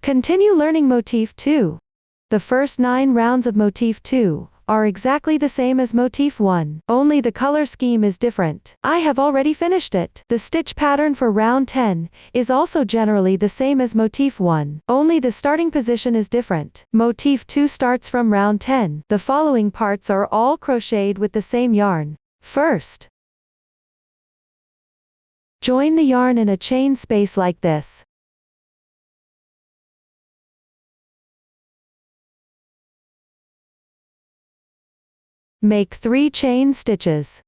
Continue learning Motif 2. The first 9 rounds of Motif 2 are exactly the same as Motif 1, only the color scheme is different. I have already finished it. The stitch pattern for round 10 is also generally the same as Motif 1, only the starting position is different. Motif 2 starts from round 10. The following parts are all crocheted with the same yarn. First, join the yarn in a chain space like this. Make 3 chain stitches.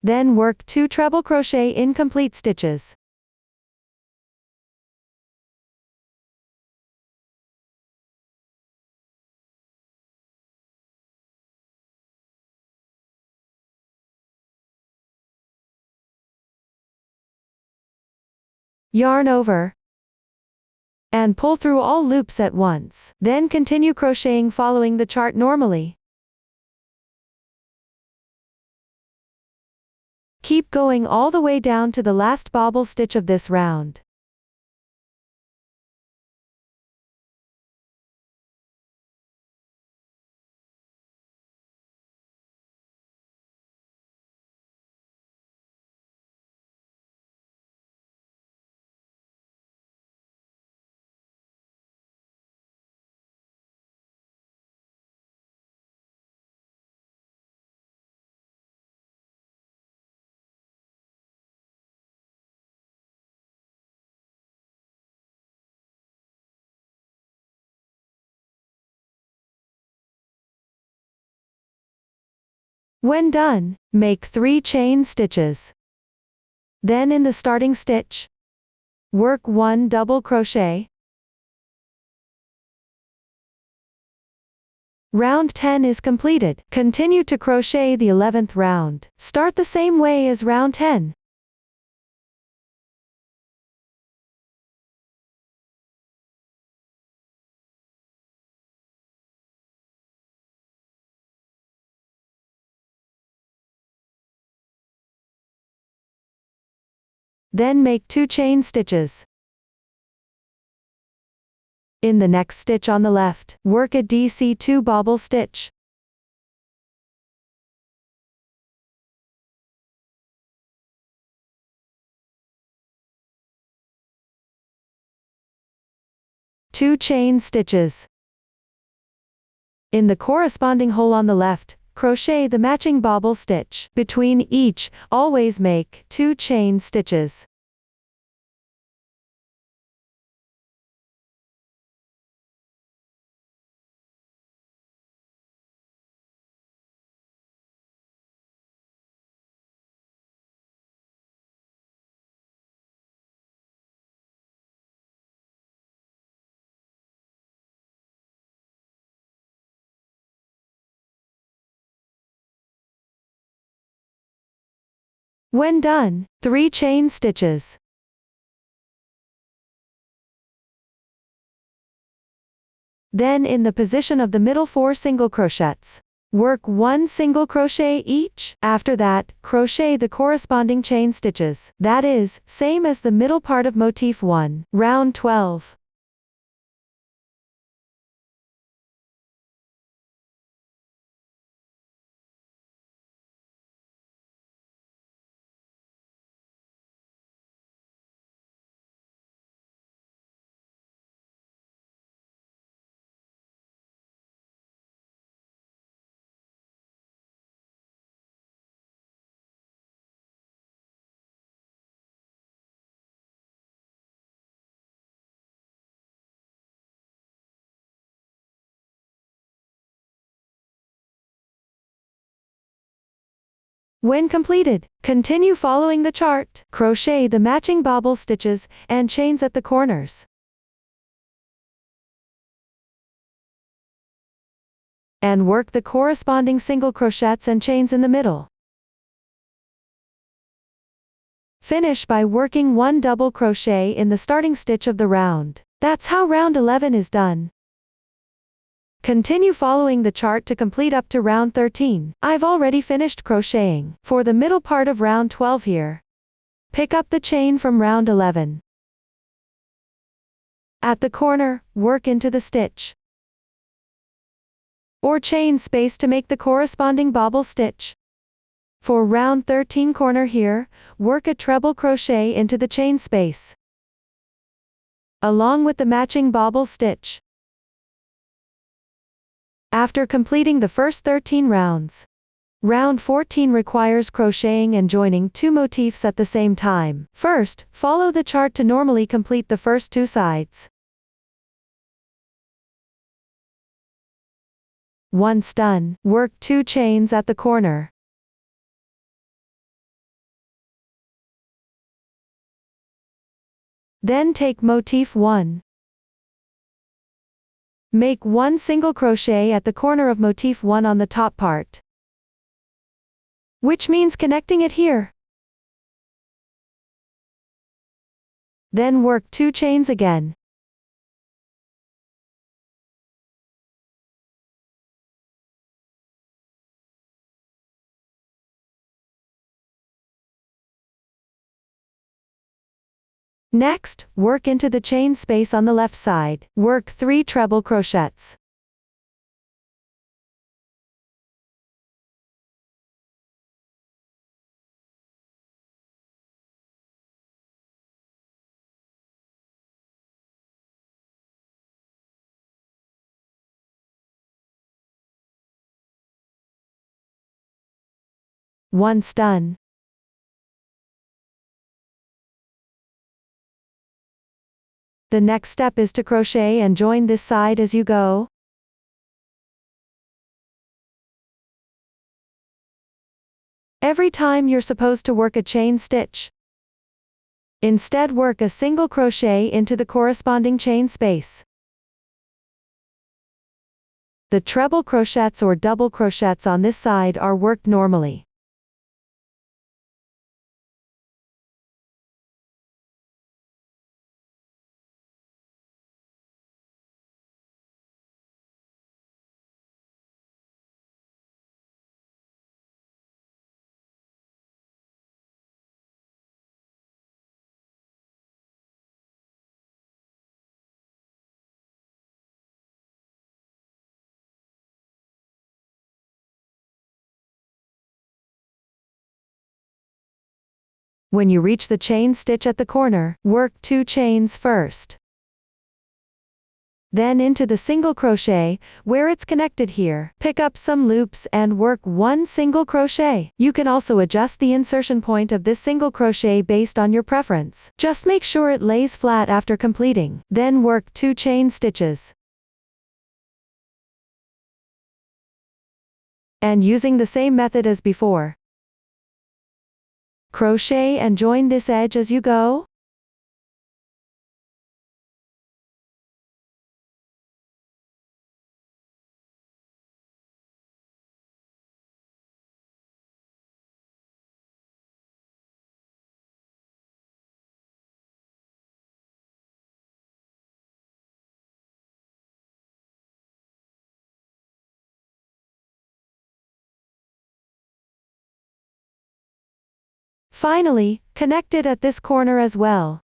Then work 2 treble crochet incomplete stitches. Yarn over and pull through all loops at once. Then continue crocheting following the chart normally. Keep going all the way down to the last bobble stitch of this round. When done, make 3 chain stitches. Then in the starting stitch, work 1 double crochet. Round 10 is completed. Continue to crochet the 11th round. Start the same way as round 10. Then make 2 chain stitches. In the next stitch on the left, work a DC2 bobble stitch. Two chain stitches. In the corresponding hole on the left, crochet the matching bobble stitch. Between each, always make 2 chain stitches. When done, 3 chain stitches. Then in the position of the middle 4 single crochets, work 1 single crochet each. After that, crochet the corresponding chain stitches. That is, same as the middle part of Motif 1. Round 12. When completed, continue following the chart. Crochet the matching bobble stitches and chains at the corners. And work the corresponding single crochets and chains in the middle. Finish by working 1 double crochet in the starting stitch of the round. That's how round 11 is done. Continue following the chart to complete up to round 13. I've already finished crocheting. For the middle part of round 12 here, pick up the chain from round 11. At the corner, work into the stitch or chain space to make the corresponding bobble stitch. For round 13 corner here, work a treble crochet into the chain space, along with the matching bobble stitch. After completing the first 13 rounds, round 14 requires crocheting and joining 2 motifs at the same time. First, follow the chart to normally complete the first 2 sides. Once done, work 2 chains at the corner. Then take motif 1. Make 1 single crochet at the corner of motif 1 on the top part, which means connecting it here. Then work 2 chains again. Next, work into the chain space on the left side. Work 3 treble crochets. Once done, the next step is to crochet and join this side as you go. Every time you're supposed to work a chain stitch. Instead, work a single crochet into the corresponding chain space. The treble crochets or double crochets on this side are worked normally. When you reach the chain stitch at the corner, work 2 chains first. Then into the single crochet, where it's connected here, pick up some loops and work 1 single crochet. You can also adjust the insertion point of this single crochet based on your preference. Just make sure it lays flat after completing. Then work 2 chain stitches. And using the same method as before, crochet and join this edge as you go. Finally, connect it at this corner as well.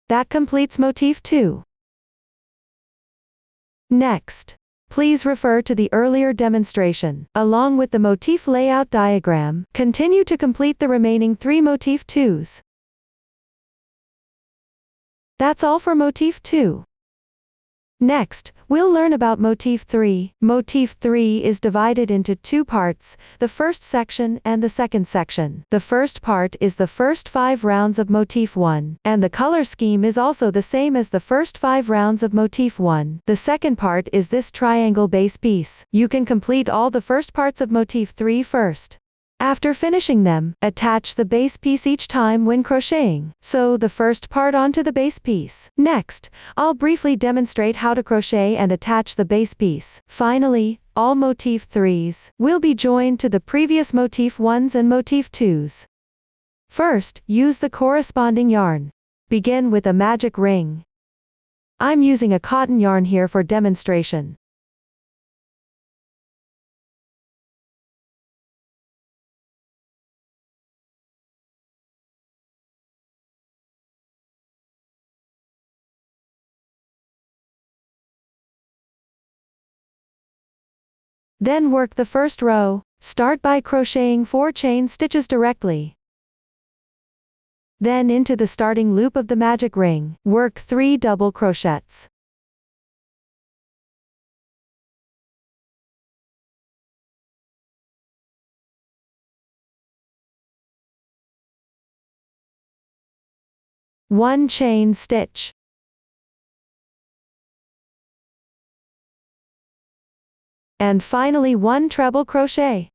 That completes motif 2. Next, please refer to the earlier demonstration, along with the motif layout diagram. Continue to complete the remaining 3 motif 2s. That's all for motif 2. Next, we'll learn about Motif 3. Motif 3 is divided into two parts, the first section and the second section. The first part is the first 5 rounds of Motif 1, and the color scheme is also the same as the first 5 rounds of Motif 1. The second part is this triangle base piece. You can complete all the first parts of Motif 3 first. After finishing them, attach the base piece each time when crocheting. Sew the first part onto the base piece. Next, I'll briefly demonstrate how to crochet and attach the base piece. Finally, all Motif 3s will be joined to the previous Motif 1s and Motif 2s. First, use the corresponding yarn. Begin with a magic ring. I'm using a cotton yarn here for demonstration. Then work the first row. Start by crocheting 4 chain stitches directly. Then into the starting loop of the magic ring, work 3 double crochets. One chain stitch. And finally 1 treble crochet.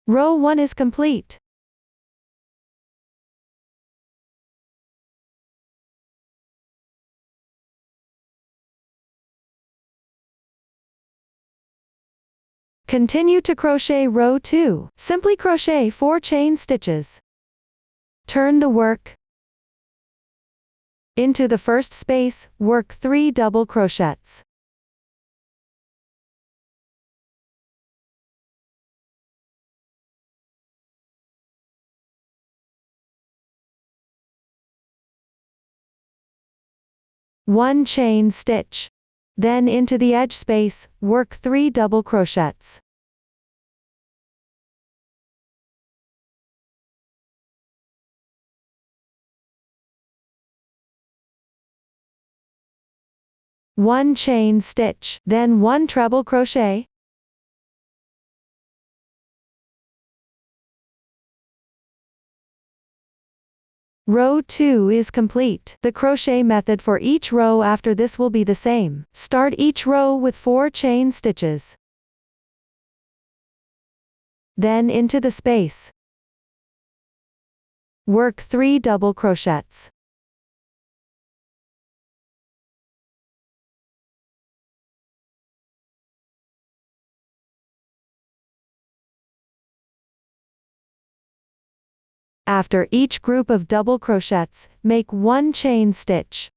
Row 1 is complete. Continue to crochet row 2. Simply crochet 4 chain stitches. Turn the work. Into the first space, work 3 double crochets. One chain stitch. Then into the edge space, work 3 double crochets. One chain stitch, then 1 treble crochet. Row 2 is complete. The crochet method for each row after this will be the same. Start each row with 4 chain stitches. Then into the space. Work 3 double crochets. After each group of double crochets, make 1 chain stitch.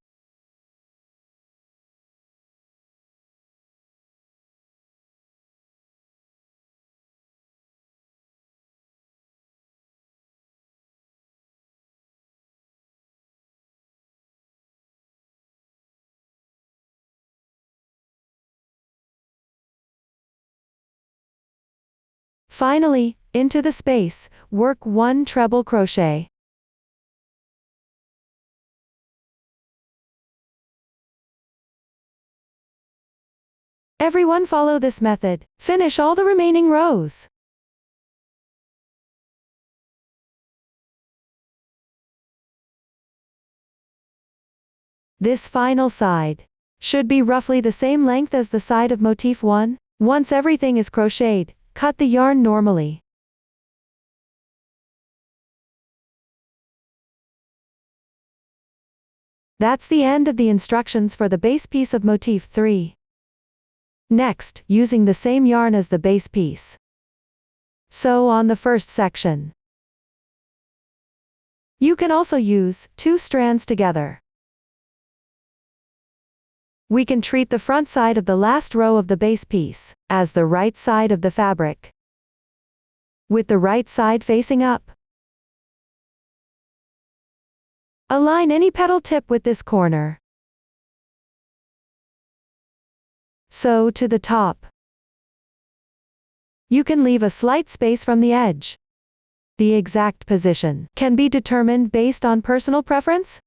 Finally, into the space, work 1 treble crochet. Everyone follow this method. Finish all the remaining rows. This final side should be roughly the same length as the side of Motif 1. Once everything is crocheted, cut the yarn normally. That's the end of the instructions for the base piece of Motif 3. Next, using the same yarn as the base piece, sew on the first section. You can also use 2 strands together. We can treat the front side of the last row of the base piece as the right side of the fabric, with the right side facing up. Align any petal tip with this corner. Sew to the top. You can leave a slight space from the edge. The exact position can be determined based on personal preference.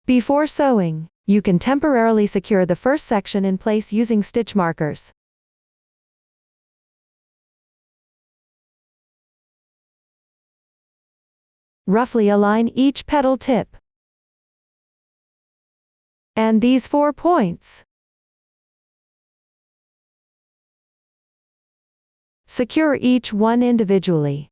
Before sewing, you can temporarily secure the first section in place using stitch markers. Roughly align each petal tip and these 4 points. Secure each one individually.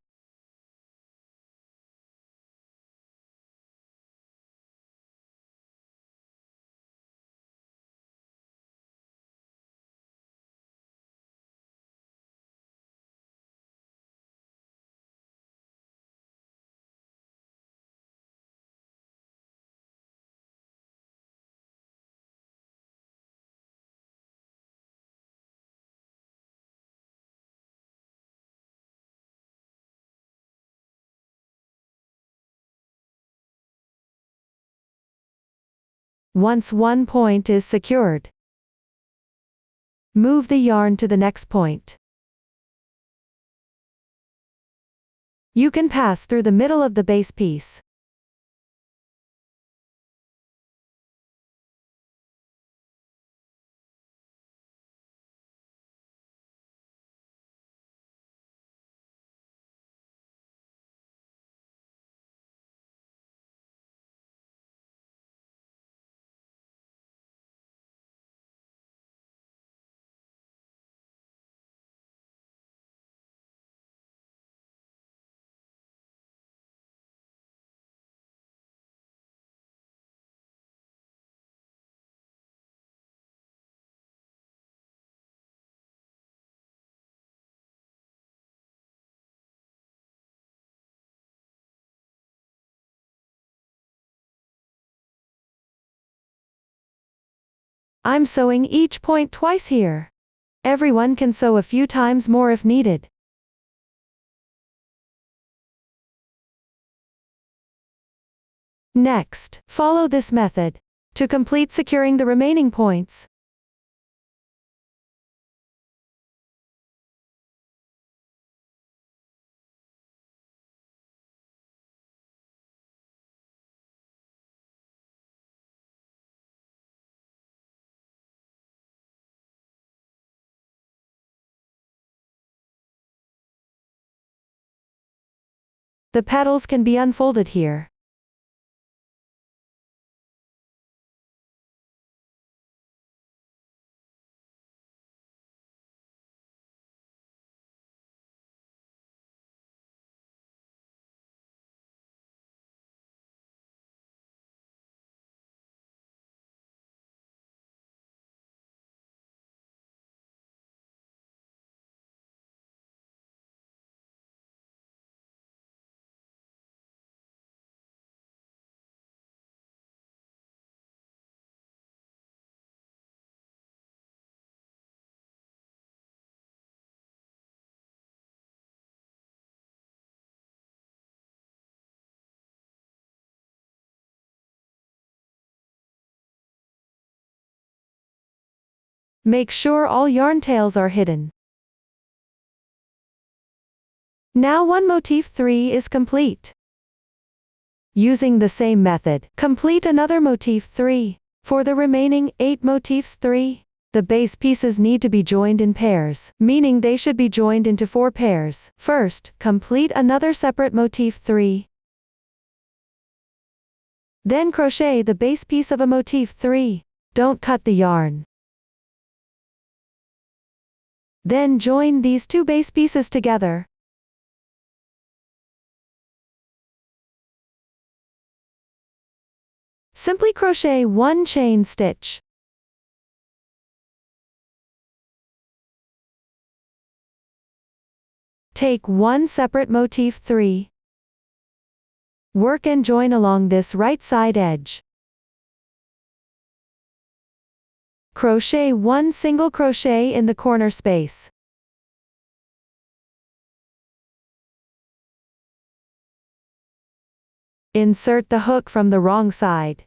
Once one point is secured, move the yarn to the next point. You can pass through the middle of the base piece. I'm sewing each point twice here. Everyone can sew a few times more if needed. Next, follow this method to complete securing the remaining points. The petals can be unfolded here. Make sure all yarn tails are hidden. Now one motif 3 is complete. Using the same method, complete another motif 3. For the remaining 8 motifs 3, the base pieces need to be joined in pairs, meaning they should be joined into 4 pairs. First, complete another separate motif 3. Then crochet the base piece of a motif 3. Don't cut the yarn. Then join these 2 base pieces together. Simply crochet 1 chain stitch. Take 1 separate motif 3. Work and join along this right side edge. Crochet 1 single crochet in the corner space. Insert the hook from the wrong side.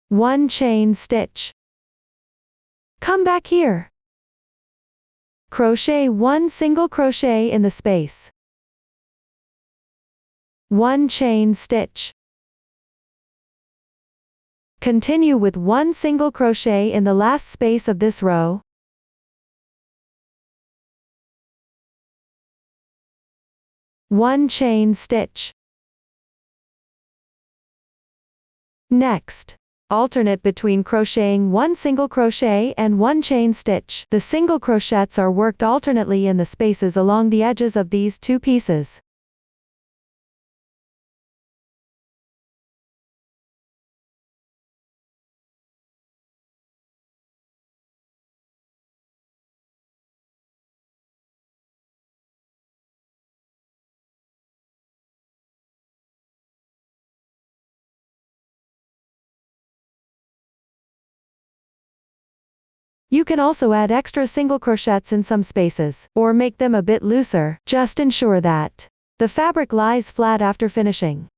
One chain stitch. Come back here. Crochet 1 single crochet in the space. 1 chain stitch. Continue with 1 single crochet in the last space of this row. 1 chain stitch. Next, alternate between crocheting 1 single crochet and 1 chain stitch. The single crochets are worked alternately in the spaces along the edges of these two pieces. You can also add extra single crochets in some spaces, or make them a bit looser. Just ensure that the fabric lies flat after finishing.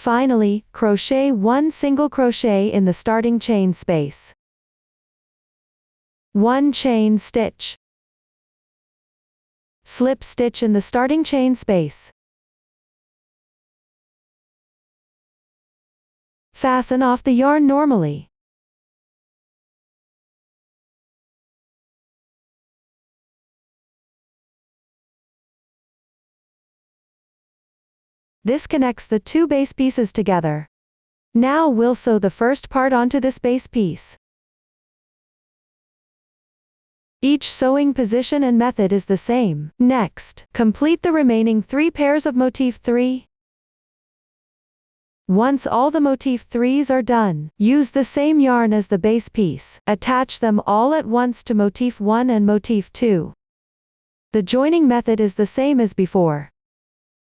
Finally, crochet 1 single crochet in the starting chain space. 1 chain stitch. Slip stitch in the starting chain space. Fasten off the yarn normally. This connects the two base pieces together. Now we'll sew the first part onto this base piece. Each sewing position and method is the same. Next, complete the remaining 3 pairs of motif 3. Once all the motif 3s are done, use the same yarn as the base piece. Attach them all at once to motif 1 and motif 2. The joining method is the same as before,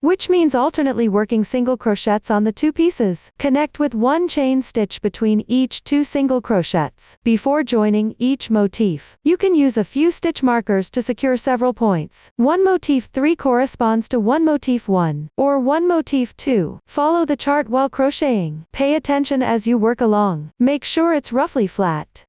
which means alternately working single crochets on the two pieces. Connect with 1 chain stitch between each 2 single crochets. Before joining each motif, you can use a few stitch markers to secure several points. 1 motif 3 corresponds to 1 motif 1, or 1 motif 2. Follow the chart while crocheting. Pay attention as you work along. Make sure it's roughly flat.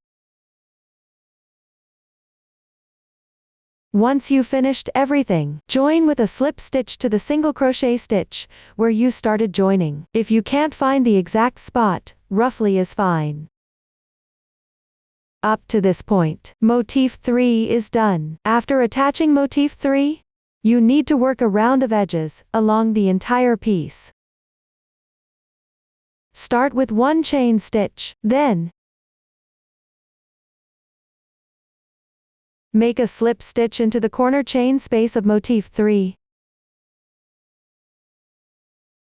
Once you've finished everything, join with a slip stitch to the single crochet stitch where you started joining. If you can't find the exact spot, roughly is fine. Up to this point, motif 3 is done. After attaching motif 3, you need to work a round of edges along the entire piece. Start with 1 chain stitch, then make a slip stitch into the corner chain space of motif 3,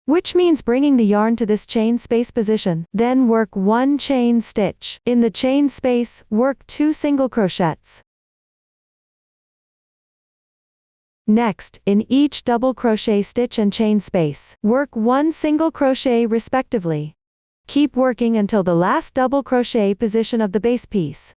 which means bringing the yarn to this chain space position. Then work 1 chain stitch. In the chain space, work 2 single crochets. Next, in each double crochet stitch and chain space, work 1 single crochet respectively. Keep working until the last double crochet position of the base piece.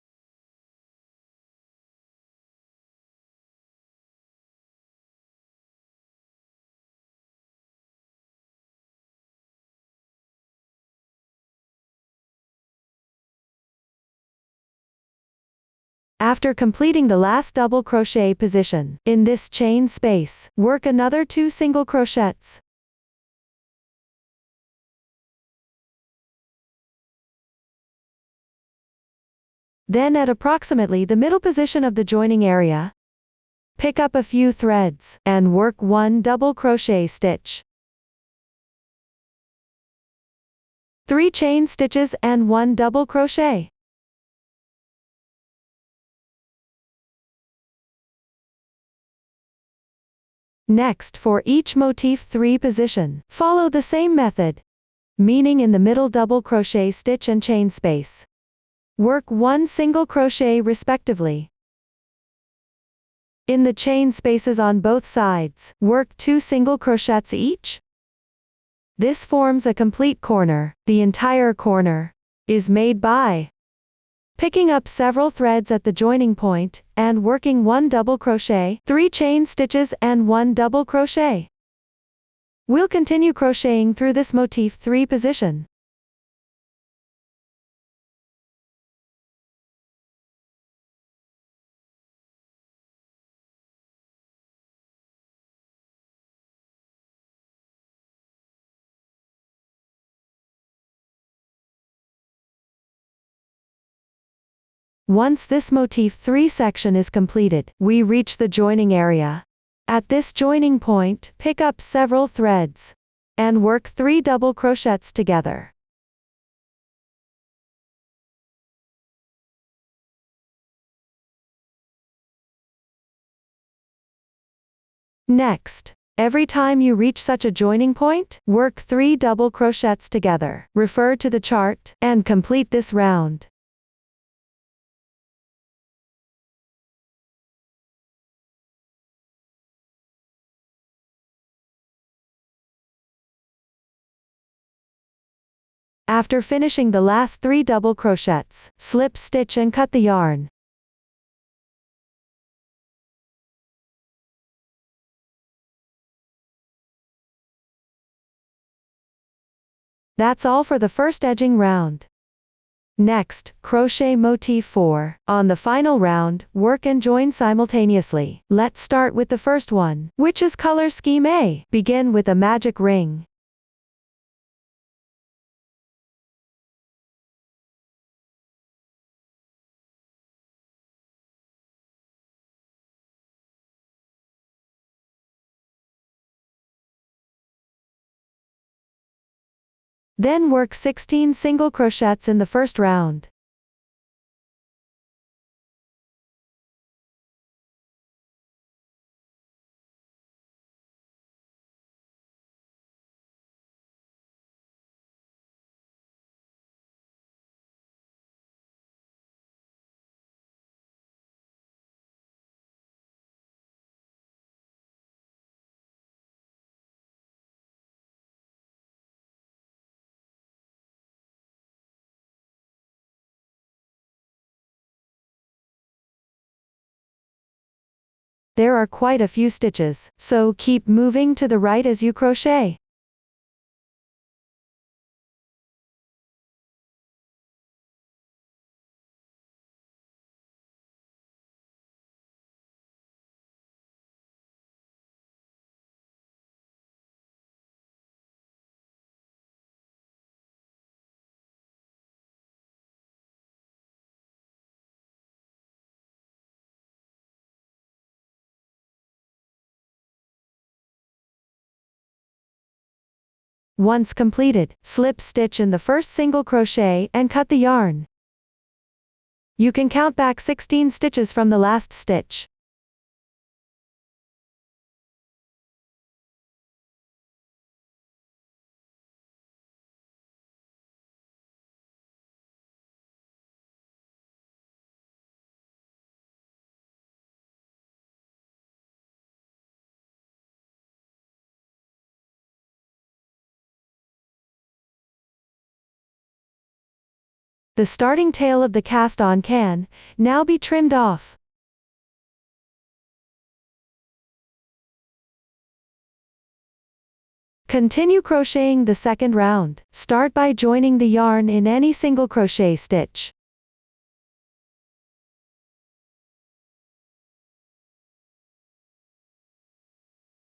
After completing the last double crochet position, in this chain space, work another 2 single crochets. Then at approximately the middle position of the joining area, pick up a few threads, and work 1 double crochet stitch, 3 chain stitches and 1 double crochet. Next, for each motif 3 position, follow the same method, meaning in the middle double crochet stitch and chain space, work 1 single crochet respectively. In the chain spaces on both sides, work 2 single crochets each. This forms a complete corner. The entire corner is made by picking up several threads at the joining point, and working 1 double crochet, 3 chain stitches and 1 double crochet. We'll continue crocheting through this motif 3 position. Once this motif 3 section is completed, we reach the joining area. At this joining point, pick up several threads and work 3 double crochets together. Next, every time you reach such a joining point, work 3 double crochets together. Refer to the chart and complete this round. After finishing the last 3 double crochets, slip stitch and cut the yarn. That's all for the first edging round. Next, crochet motif 4. On the final round, work and join simultaneously. Let's start with the first one, which is color scheme A. Begin with a magic ring. Then work 16 single crochets in the first round. There are quite a few stitches, so keep moving to the right as you crochet. Once completed, slip stitch in the first single crochet and cut the yarn. You can count back 16 stitches from the last stitch. The starting tail of the cast-on can now be trimmed off. Continue crocheting the second round. Start by joining the yarn in any single crochet stitch.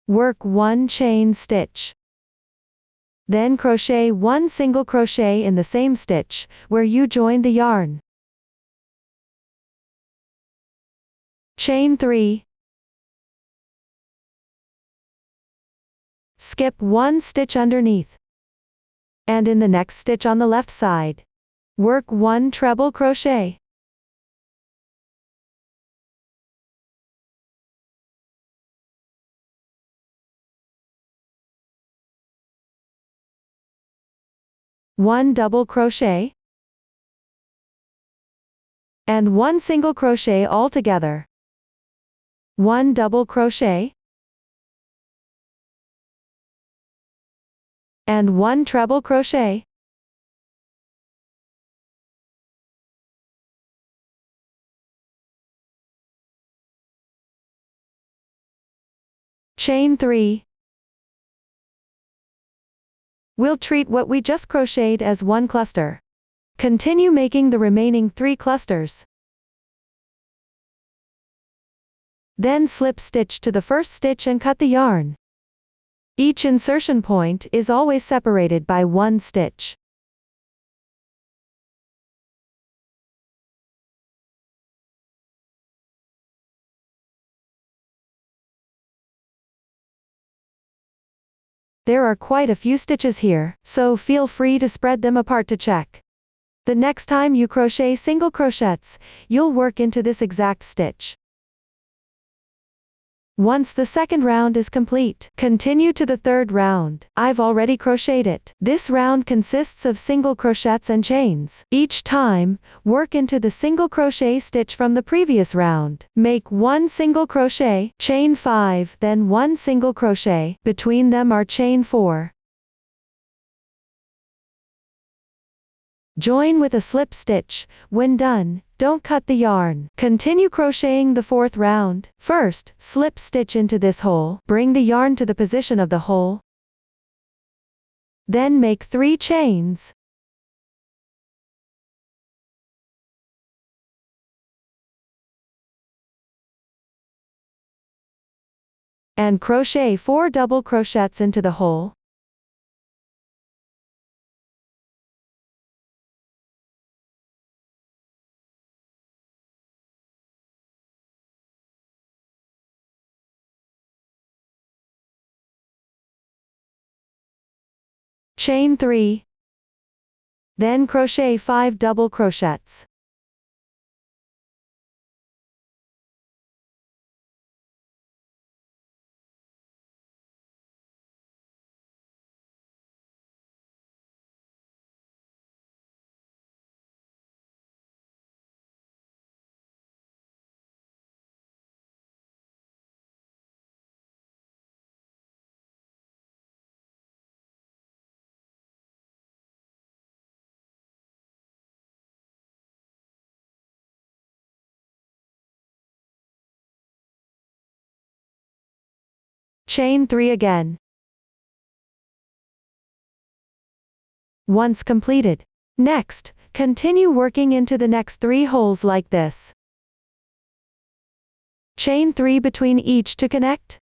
Work 1 chain stitch. Then crochet 1 single crochet in the same stitch where you joined the yarn. Chain 3. Skip 1 stitch underneath. And in the next stitch on the left side, work 1 treble crochet. One double crochet and 1 single crochet all together. 1 double crochet and 1 treble crochet. Chain 3. We'll treat what we just crocheted as one cluster. Continue making the remaining 3 clusters. Then slip stitch to the first stitch and cut the yarn. Each insertion point is always separated by 1 stitch. There are quite a few stitches here, so feel free to spread them apart to check. The next time you crochet single crochets, you'll work into this exact stitch. Once the second round is complete, continue to the third round. I've already crocheted it. This round consists of single crochets and chains. Each time, work into the single crochet stitch from the previous round. Make 1 single crochet, chain 5, then 1 single crochet, between them are chain 4. Join with a slip stitch. When done, don't cut the yarn. Continue crocheting the fourth round. First, slip stitch into this hole. Bring the yarn to the position of the hole. Then make 3 chains. And crochet 4 double crochets into the hole. Chain 3. Then crochet 5 double crochets. Chain 3 again. Once completed. Next, continue working into the next 3 holes like this. Chain 3 between each to connect.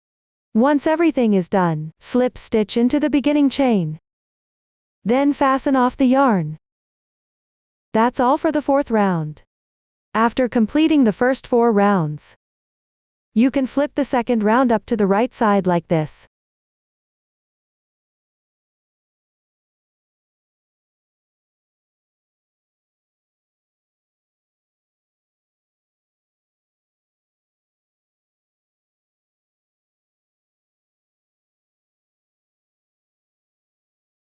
Once everything is done, slip stitch into the beginning chain. Then fasten off the yarn. That's all for the fourth round. After completing the first 4 rounds, you can flip the second round up to the right side like this.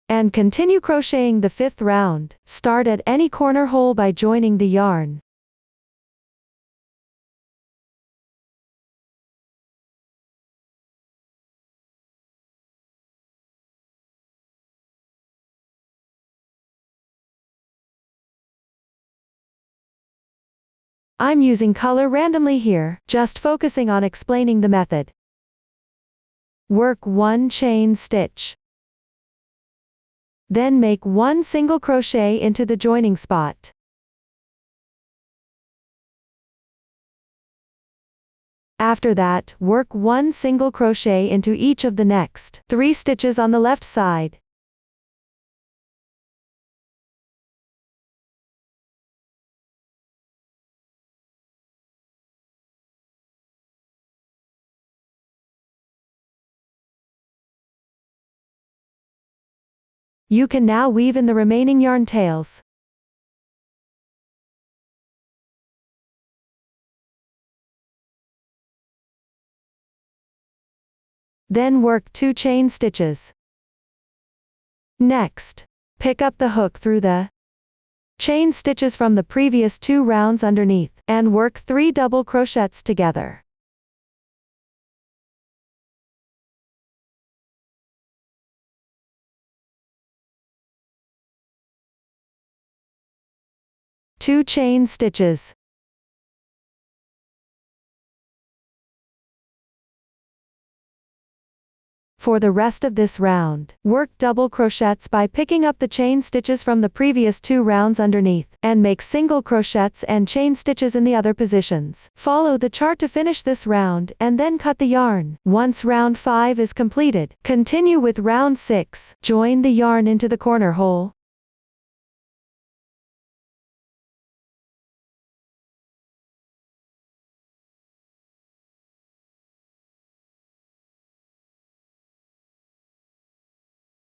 And continue crocheting the 5th round. Start at any corner hole by joining the yarn. I'm using color randomly here, just focusing on explaining the method. Work 1 chain stitch. Then make 1 single crochet into the joining spot. After that, work 1 single crochet into each of the next 3 stitches on the left side. You can now weave in the remaining yarn tails. Then work 2 chain stitches. Next, pick up the hook through the chain stitches from the previous 2 rounds underneath, and work 3 double crochets together. 2 chain stitches. For the rest of this round, work double crochets by picking up the chain stitches from the previous 2 rounds underneath, and make single crochets and chain stitches in the other positions. Follow the chart to finish this round, and then cut the yarn. Once round 5 is completed, continue with round 6. Join the yarn into the corner hole.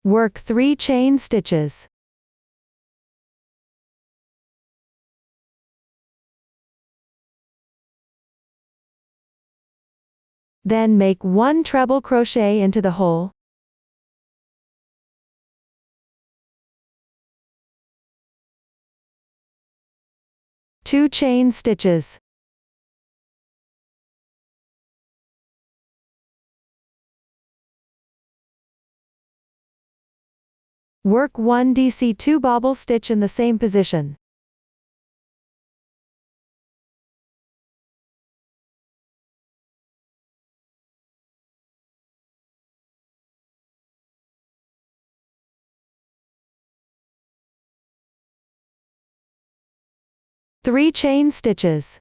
Work 3 chain stitches. Then make 1 treble crochet into the hole. Two chain stitches. Work 1 DC2 bobble stitch in the same position. Three chain stitches.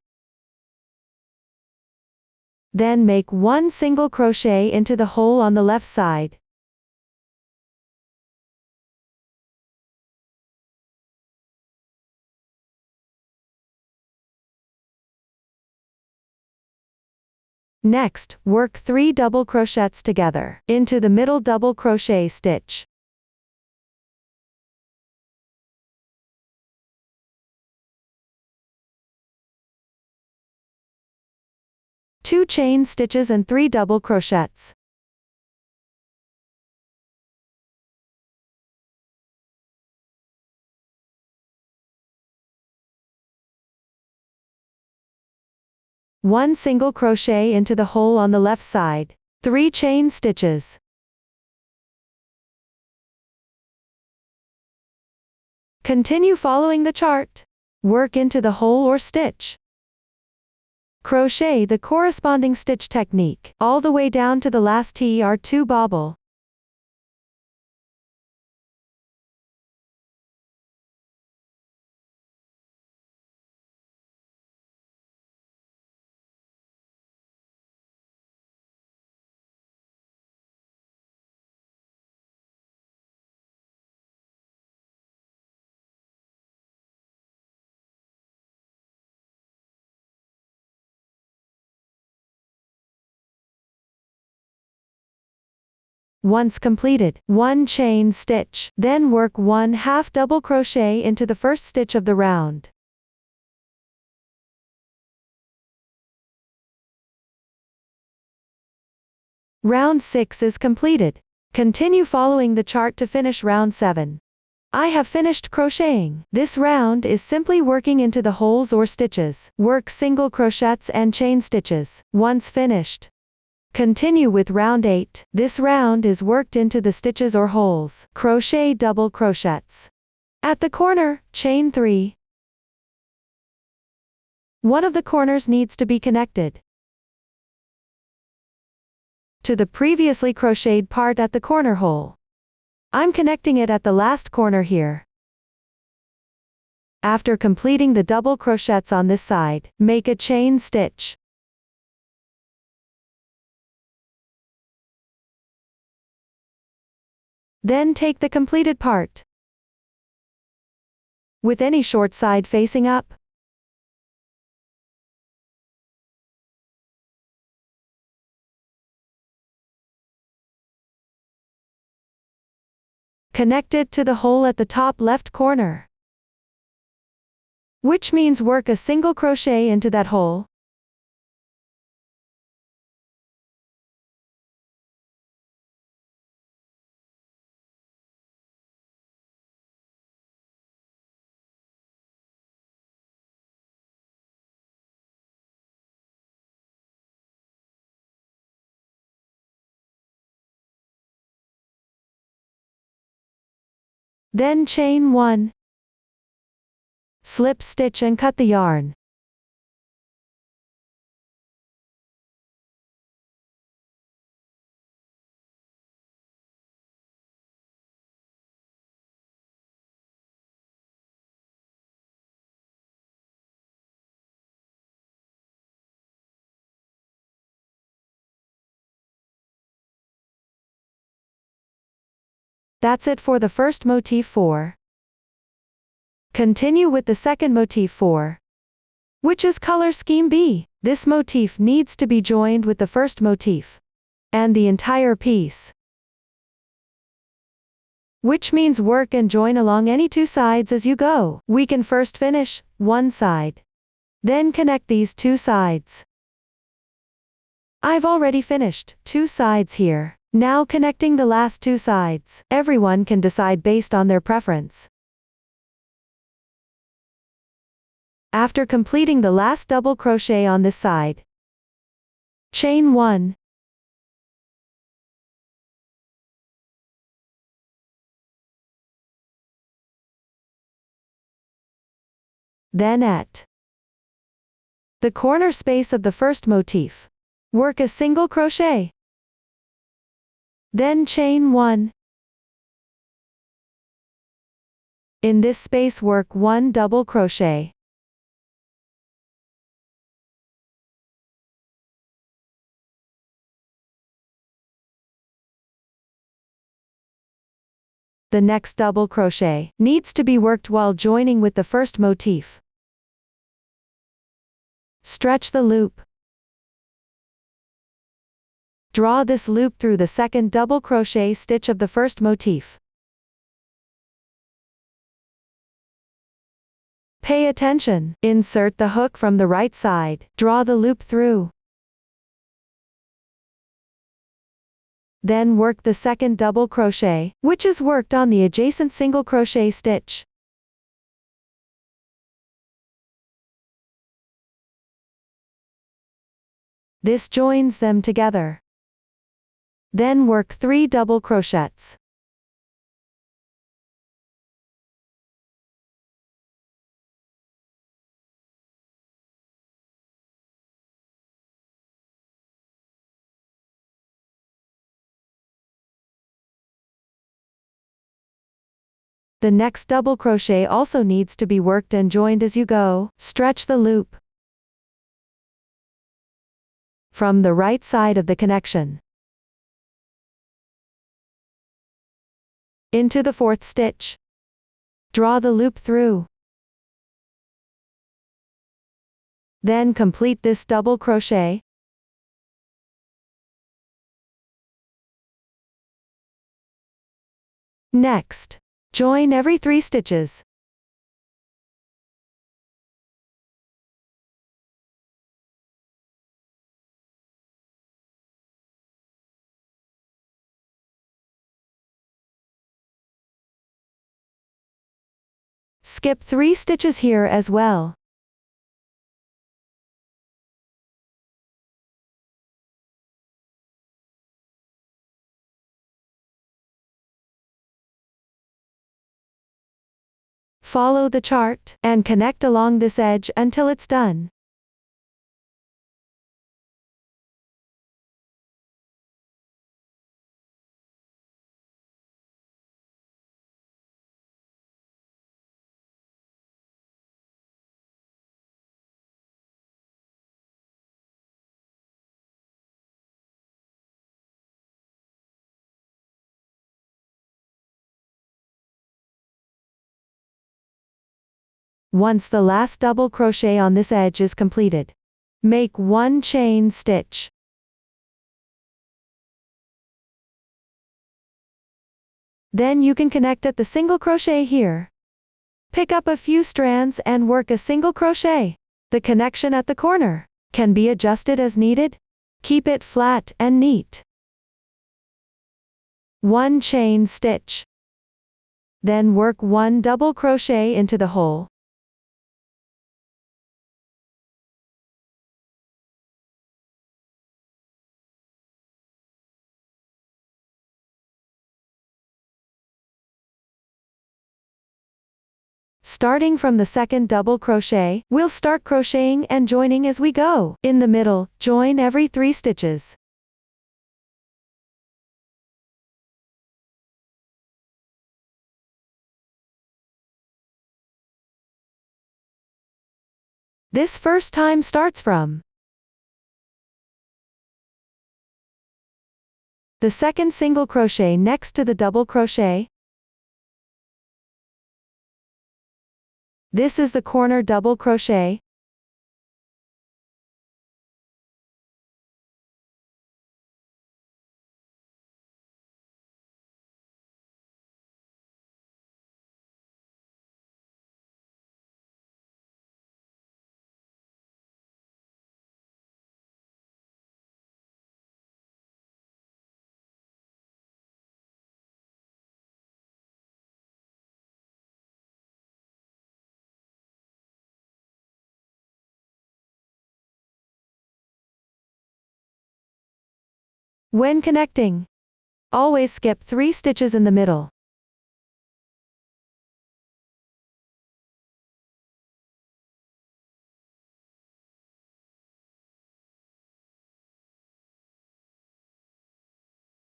Then make 1 single crochet into the hole on the left side. Next, work 3 double crochets together into the middle double crochet stitch. Two chain stitches and 3 double crochets. One single crochet into the hole on the left side. 3 chain stitches. Continue following the chart. Work into the hole or stitch. Crochet the corresponding stitch technique all the way down to the last TR2 bobble. Once completed, 1 chain stitch, then work 1 half double crochet into the first stitch of the round. Round 6 is completed. Continue following the chart to finish round 7. I have finished crocheting. This round is simply working into the holes or stitches. Work single crochets and chain stitches. Once finished, continue with round 8. This round is worked into the stitches or holes. Crochet double crochets. At the corner, chain 3. One of the corners needs to be connected to the previously crocheted part at the corner hole. I'm connecting it at the last corner here. After completing the double crochets on this side, make a chain stitch. Then take the completed part with any short side facing up. Connect it to the hole at the top left corner, which means work a single crochet into that hole. Then chain 1. Slip stitch and cut the yarn. That's it for the first motif 4. Continue with the second motif 4, which is color scheme B. This motif needs to be joined with the first motif and the entire piece, which means work and join along any two sides as you go. We can first finish one side, then connect these two sides. I've already finished 2 sides here. Now connecting the last 2 sides. Everyone can decide based on their preference. After completing the last double crochet on this side, chain 1, then at the corner space of the first motif, work a single crochet, then chain 1. In this space work 1 double crochet. The next double crochet needs to be worked while joining with the first motif. Stretch the loop. Draw this loop through the second double crochet stitch of the first motif. Pay attention. Insert the hook from the right side. Draw the loop through. Then work the second double crochet, which is worked on the adjacent single crochet stitch. This joins them together. Then work 3 double crochets. The next double crochet also needs to be worked and joined as you go. Stretch the loop from the right side of the connection into the 4th stitch. Draw the loop through. Then complete this double crochet. Next, join every 3 stitches. Skip 3 stitches here as well. Follow the chart and connect along this edge until it's done. Once the last double crochet on this edge is completed, make 1 chain stitch. Then you can connect at the single crochet here. Pick up a few strands and work a single crochet. The connection at the corner can be adjusted as needed. Keep it flat and neat. 1 chain stitch. Then work 1 double crochet into the hole. Starting from the second double crochet, we'll start crocheting and joining as we go. In the middle, join every 3 stitches. This first time starts from the second single crochet next to the double crochet. This is the corner double crochet. When connecting, always skip 3 stitches in the middle.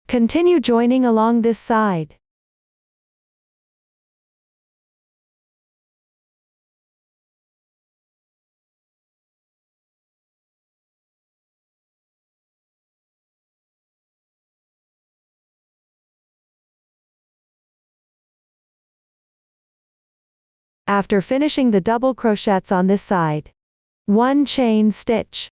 Continue joining along this side. After finishing the double crochets on this side, 1 chain stitch.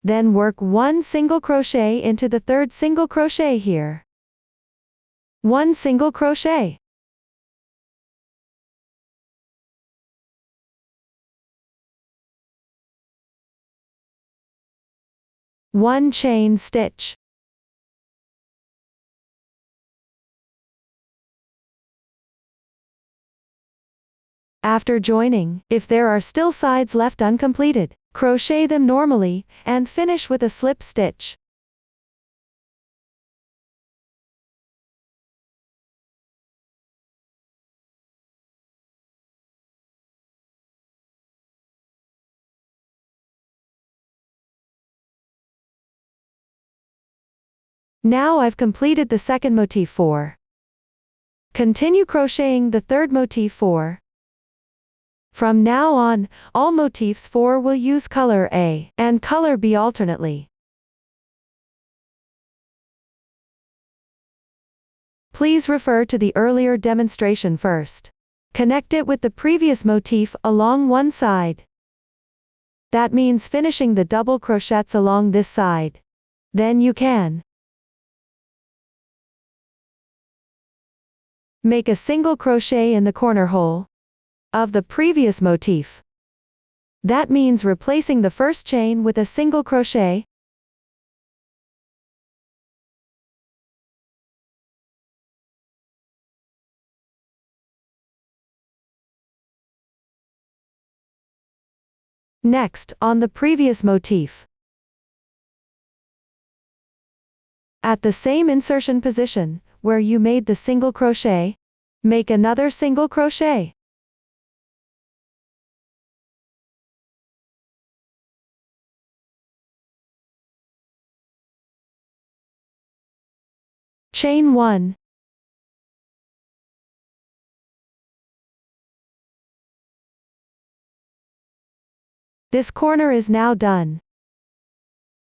Then work 1 single crochet into the third single crochet here. 1 single crochet. One chain stitch. After joining, if there are still sides left uncompleted, crochet them normally, and finish with a slip stitch. Now I've completed the second motif 4. Continue crocheting the third motif 4. From now on, all motifs 4 will use color A and color B alternately. Please refer to the earlier demonstration first. Connect it with the previous motif along one side. That means finishing the double crochets along this side. Then you can make a single crochet in the corner hole of the previous motif. That means replacing the first chain with a single crochet. Next, on the previous motif, at the same insertion position, where you made the single crochet, make another single crochet. Chain 1. This corner is now done.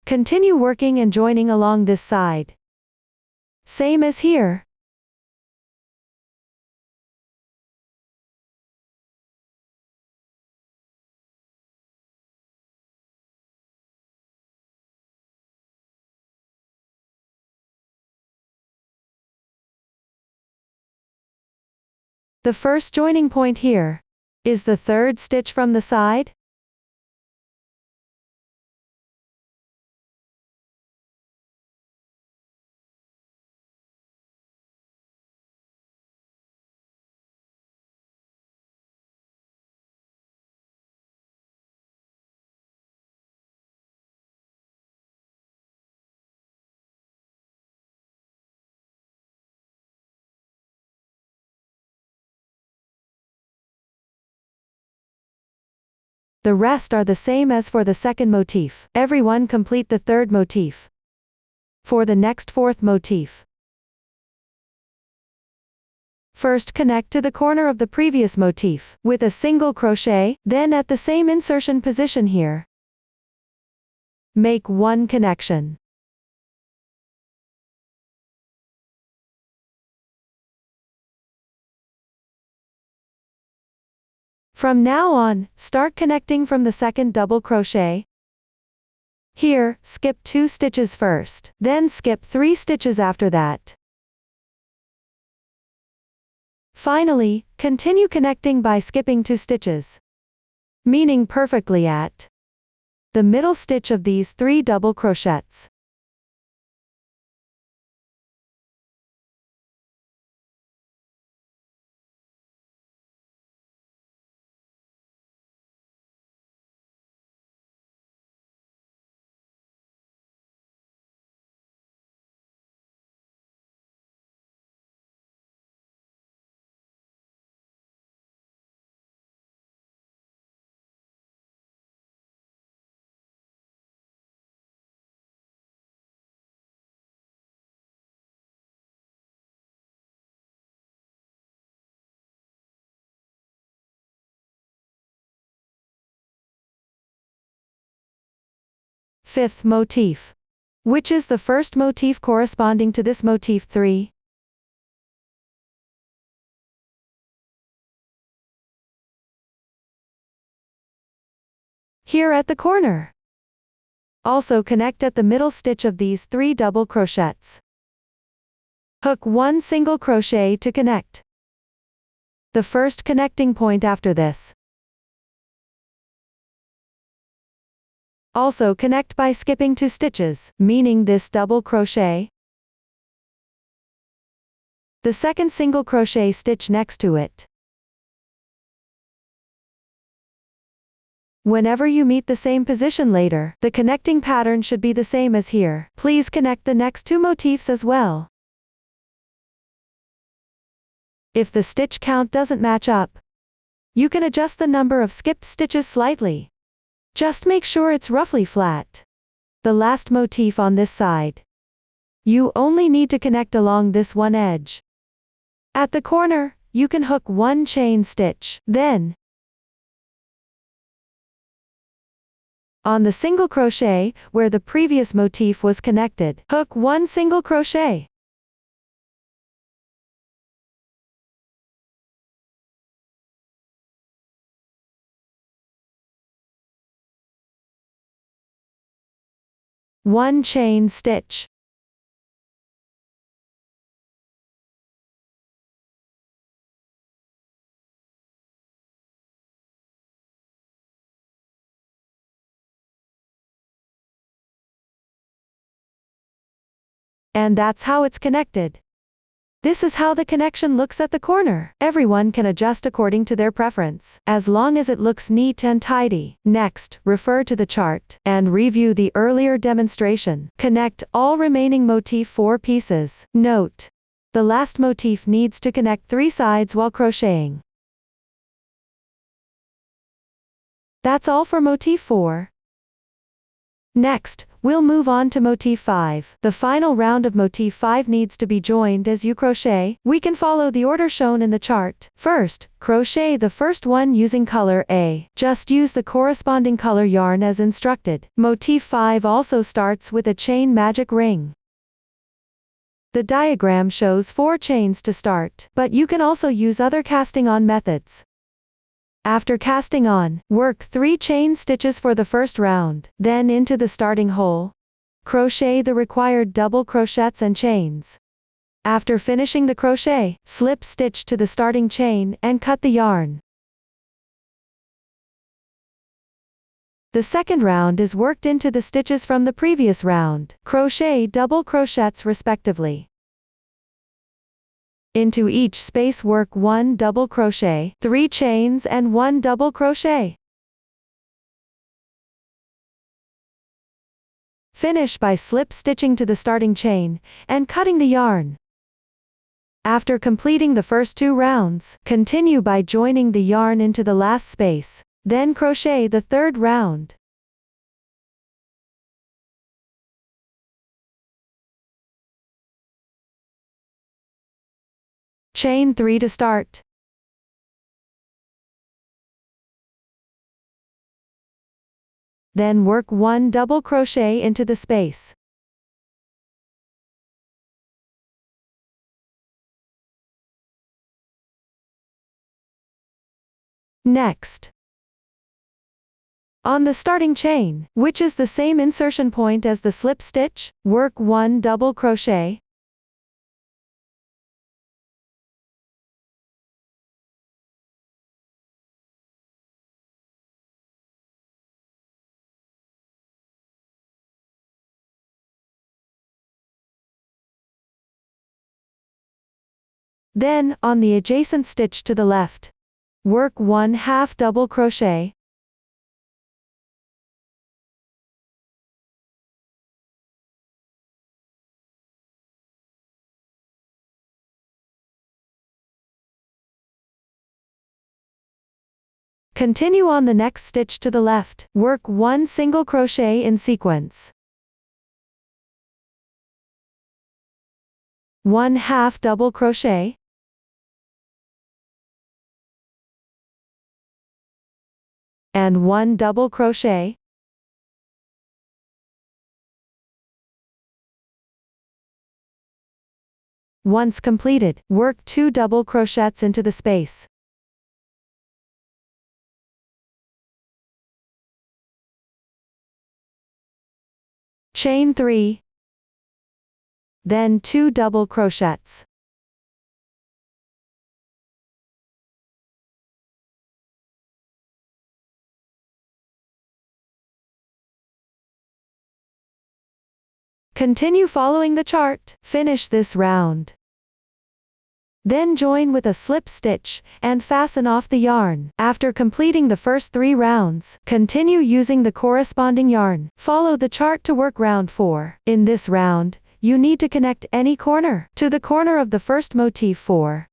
Continue working and joining along this side. Same as here. The first joining point here is the third stitch from the side. The rest are the same as for the second motif. Everyone complete the third motif. For the next fourth motif, first connect to the corner of the previous motif with a single crochet, then at the same insertion position here, make one connection. From now on, start connecting from the second double crochet. Here, skip 2 stitches first, then skip 3 stitches after that. Finally, continue connecting by skipping 2 stitches, meaning perfectly at the middle stitch of these 3 double crochets. Fifth motif. Which is the first motif corresponding to this motif 3? Here at the corner. Also connect at the middle stitch of these 3 double crochets. Hook 1 single crochet to connect the first connecting point after this. Also connect by skipping 2 stitches, meaning this double crochet, the second single crochet stitch next to it. Whenever you meet the same position later, the connecting pattern should be the same as here. Please connect the next 2 motifs as well. If the stitch count doesn't match up, you can adjust the number of skipped stitches slightly. Just make sure it's roughly flat. The last motif on this side. You only need to connect along this one edge. At the corner, you can hook 1 chain stitch. Then, on the single crochet, where the previous motif was connected, hook 1 single crochet. One chain stitch. And that's how it's connected. This is how the connection looks at the corner. Everyone can adjust according to their preference, as long as it looks neat and tidy. Next, refer to the chart, and review the earlier demonstration. Connect all remaining motif 4 pieces. Note: the last motif needs to connect 3 sides while crocheting. That's all for motif 4. Next, we'll move on to motif 5. The final round of motif 5 needs to be joined as you crochet. We can follow the order shown in the chart. First, crochet the first one using color A. Just use the corresponding color yarn as instructed. Motif 5 also starts with a chain magic ring. The diagram shows 4 chains to start, but you can also use other casting on methods. After casting on, work 3 chain stitches for the first round, then into the starting hole, crochet the required double crochets and chains. After finishing the crochet, slip stitch to the starting chain and cut the yarn. The second round is worked into the stitches from the previous round. Crochet double crochets respectively. Into each space work 1 double crochet, 3 chains and 1 double crochet. Finish by slip stitching to the starting chain, and cutting the yarn. After completing the first 2 rounds, continue by joining the yarn into the last space. Then crochet the third round. Chain 3 to start. Then work 1 double crochet into the space. Next, on the starting chain, which is the same insertion point as the slip stitch, work 1 double crochet. Then, on the adjacent stitch to the left, work 1/2 double crochet. Continue on the next stitch to the left, work 1 single crochet in sequence. 1/2 double crochet. And 1 double crochet. Once completed, work 2 double crochets into the space. Chain 3. Then 2 double crochets. Continue following the chart. Finish this round. Then join with a slip stitch, and fasten off the yarn. After completing the first 3 rounds, continue using the corresponding yarn. Follow the chart to work round 4. In this round, you need to connect any corner to the corner of the first motif 4.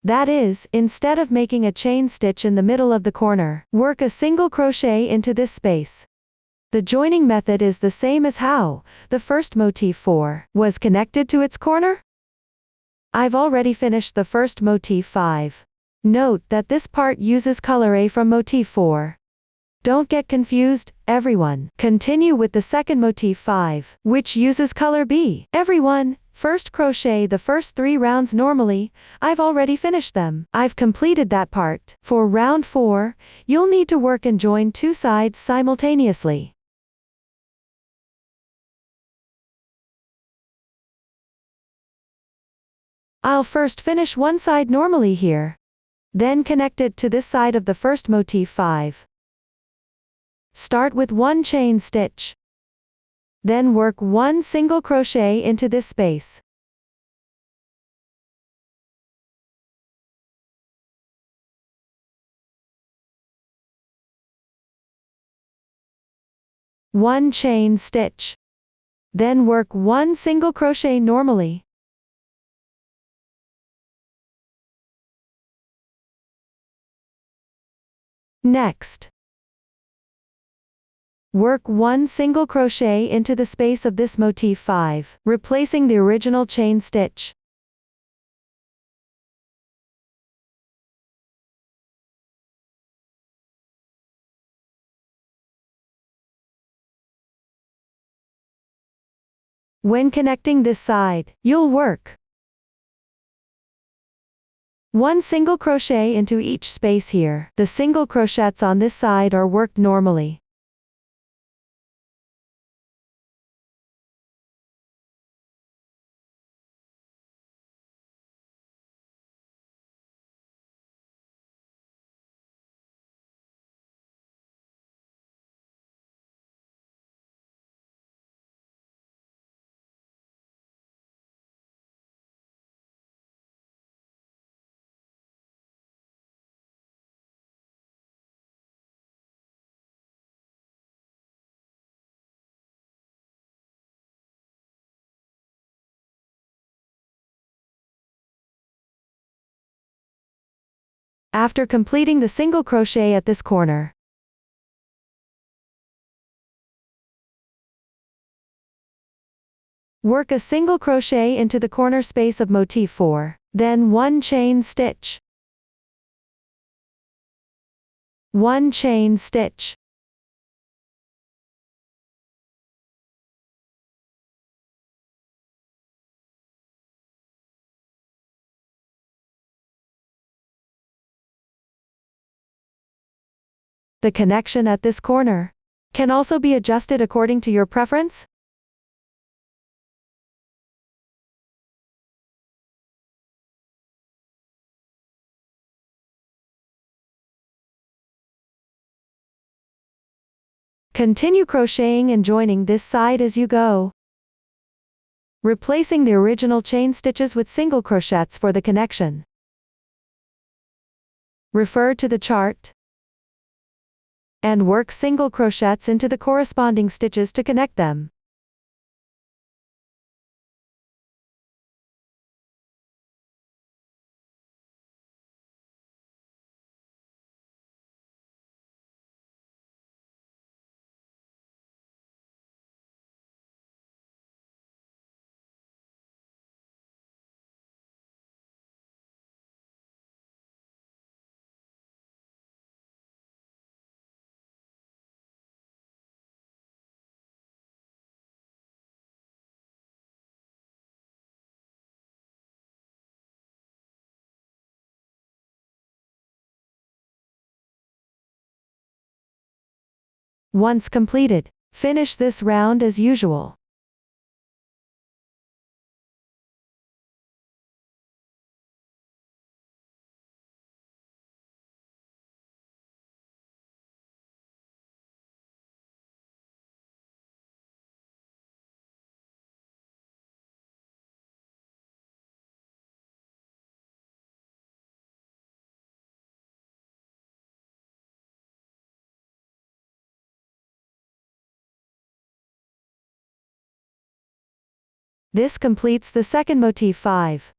That is, instead of making a chain stitch in the middle of the corner, work a single crochet into this space. The joining method is the same as how the first motif 4 was connected to its corner. I've already finished the first motif 5. Note that this part uses color A from motif 4. Don't get confused, everyone. Continue with the second motif 5, which uses color B. Everyone, first crochet the first 3 rounds normally. I've already finished them. I've completed that part. For round 4, you'll need to work and join 2 sides simultaneously. I'll first finish one side normally here. Then connect it to this side of the first motif 5. Start with 1 chain stitch. Then work 1 single crochet into this space. One chain stitch. Then work 1 single crochet normally. Next, work 1 single crochet into the space of this motif 5, replacing the original chain stitch. When connecting this side, you'll work 1 single crochet into each space here. The single crochets on this side are worked normally. After completing the single crochet at this corner, work a single crochet into the corner space of motif 4, then 1 chain stitch. 1 chain stitch. The connection at this corner can also be adjusted according to your preference. Continue crocheting and joining this side as you go, replacing the original chain stitches with single crochets for the connection. Refer to the chart and work single crochets into the corresponding stitches to connect them. Once completed, finish this round as usual. This completes the second motif 5.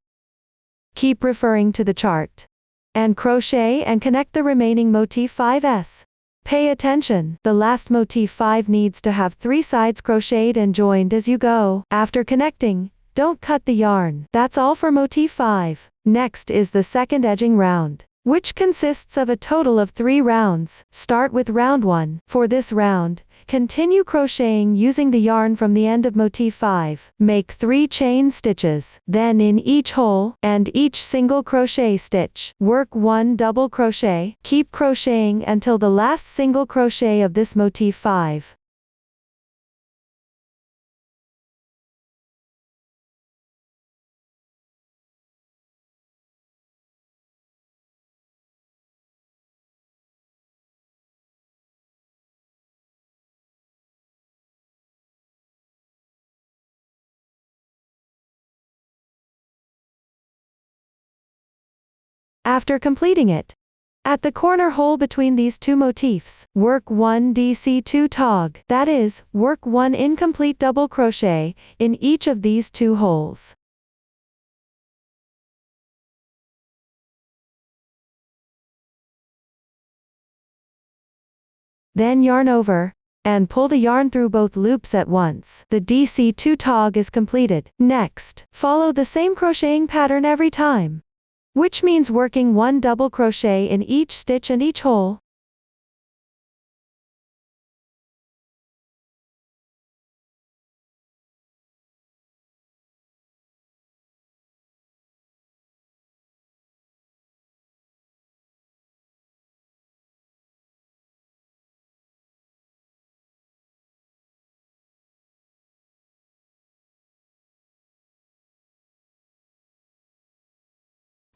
Keep referring to the chart and crochet and connect the remaining motif 5s. Pay attention, the last motif 5 needs to have 3 sides crocheted and joined as you go. After connecting, don't cut the yarn. That's all for motif 5. Next is the second edging round, which consists of a total of 3 rounds. Start with round 1. For this round, continue crocheting using the yarn from the end of motif 5. Make 3 chain stitches, then in each hole and each single crochet stitch, work 1 double crochet. Keep crocheting until the last single crochet of this motif 5. After completing it, at the corner hole between these two motifs, work 1 DC2 tog, that is, work 1 incomplete double crochet in each of these 2 holes. Then yarn over and pull the yarn through both loops at once. The DC2 tog is completed. Next, follow the same crocheting pattern every time, which means working 1 double crochet in each stitch and each hole.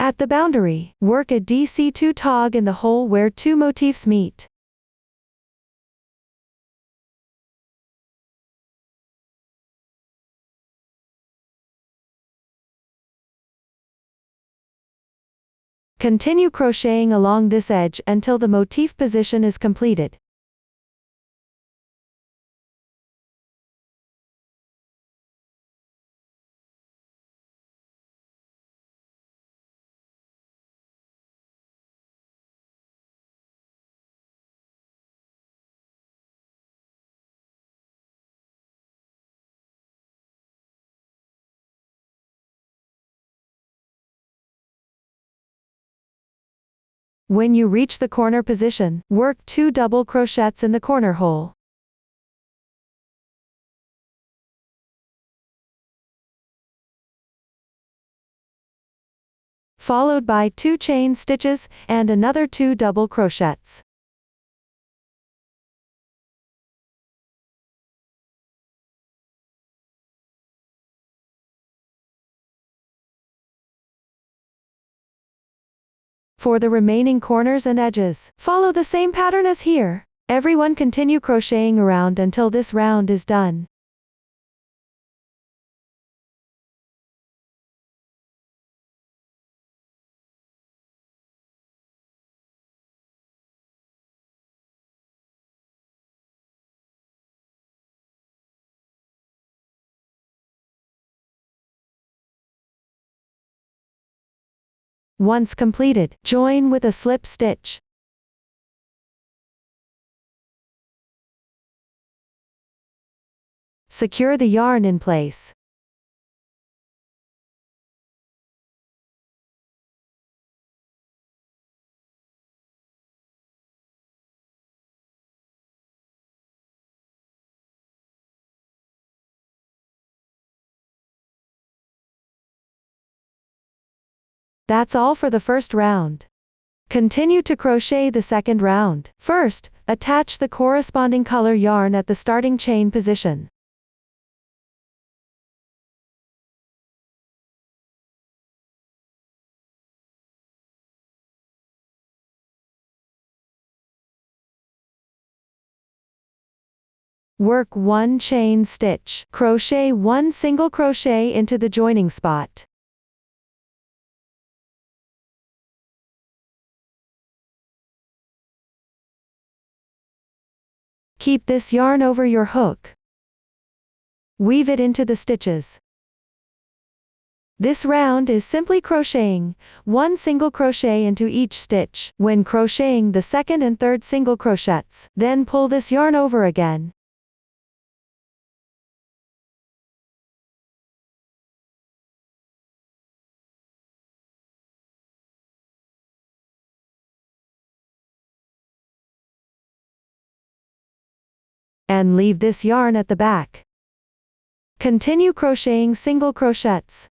At the boundary, work a DC2 tog in the hole where 2 motifs meet. Continue crocheting along this edge until the motif position is completed. When you reach the corner position, work 2 double crochets in the corner hole. Followed by 2 chain stitches, and another 2 double crochets. For the remaining corners and edges, follow the same pattern as here. Everyone continue crocheting around until this round is done. Once completed, join with a slip stitch. Secure the yarn in place. That's all for the first round. Continue to crochet the second round. First, attach the corresponding color yarn at the starting chain position. Work 1 chain stitch. Crochet 1 single crochet into the joining spot. Keep this yarn over your hook. Weave it into the stitches. This round is simply crocheting 1 single crochet into each stitch. When crocheting the second and third single crochets, then pull this yarn over again. And leave this yarn at the back. Continue crocheting single crochets.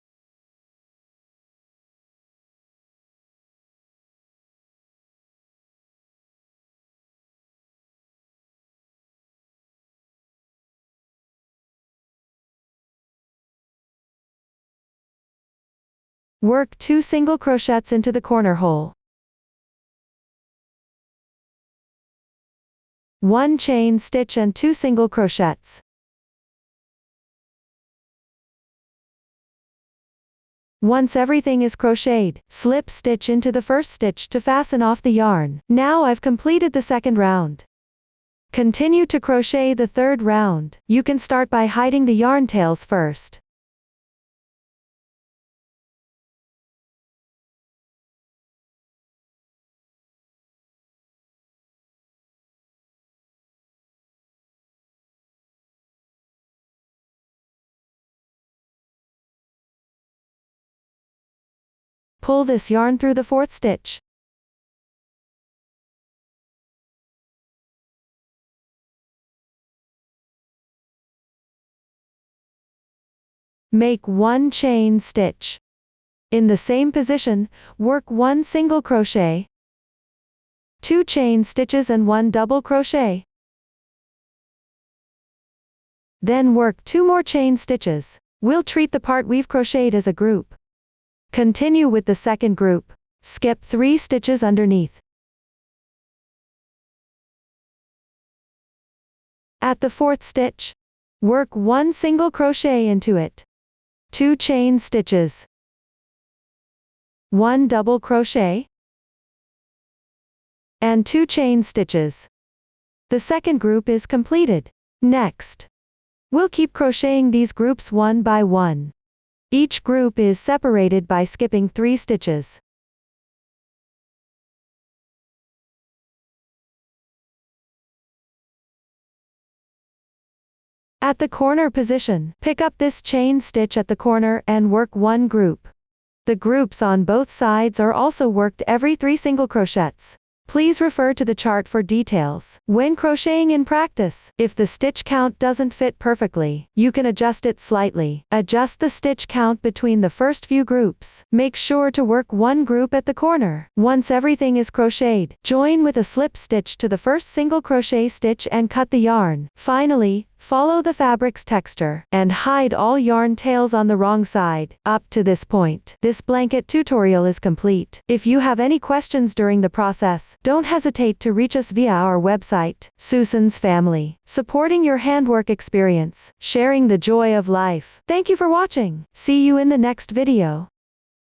Work 2 single crochets into the corner hole. 1 chain stitch and 2 single crochets. Once everything is crocheted, slip stitch into the first stitch to fasten off the yarn. Now I've completed the second round. Continue to crochet the third round. You can start by hiding the yarn tails first. Pull this yarn through the fourth stitch. Make 1 chain stitch. In the same position, work 1 single crochet, 2 chain stitches and 1 double crochet. Then work 2 more chain stitches. We'll treat the part we've crocheted as a group. Continue with the second group. Skip 3 stitches underneath. At the fourth stitch, work 1 single crochet into it, 2 chain stitches, 1 double crochet, and 2 chain stitches. The second group is completed. Next, we'll keep crocheting these groups one by one. Each group is separated by skipping 3 stitches. At the corner position, pick up this chain stitch at the corner and work 1 group. The groups on both sides are also worked every 3 single crochets. Please refer to the chart for details. When crocheting in practice, if the stitch count doesn't fit perfectly, you can adjust it slightly. Adjust the stitch count between the first few groups. Make sure to work one group at the corner. Once everything is crocheted, join with a slip stitch to the first single crochet stitch and cut the yarn. Finally, follow the fabric's texture, and hide all yarn tails on the wrong side. Up to this point, this blanket tutorial is complete. If you have any questions during the process, don't hesitate to reach us via our website. Susan's Family. Supporting your handwork experience, sharing the joy of life. Thank you for watching. See you in the next video.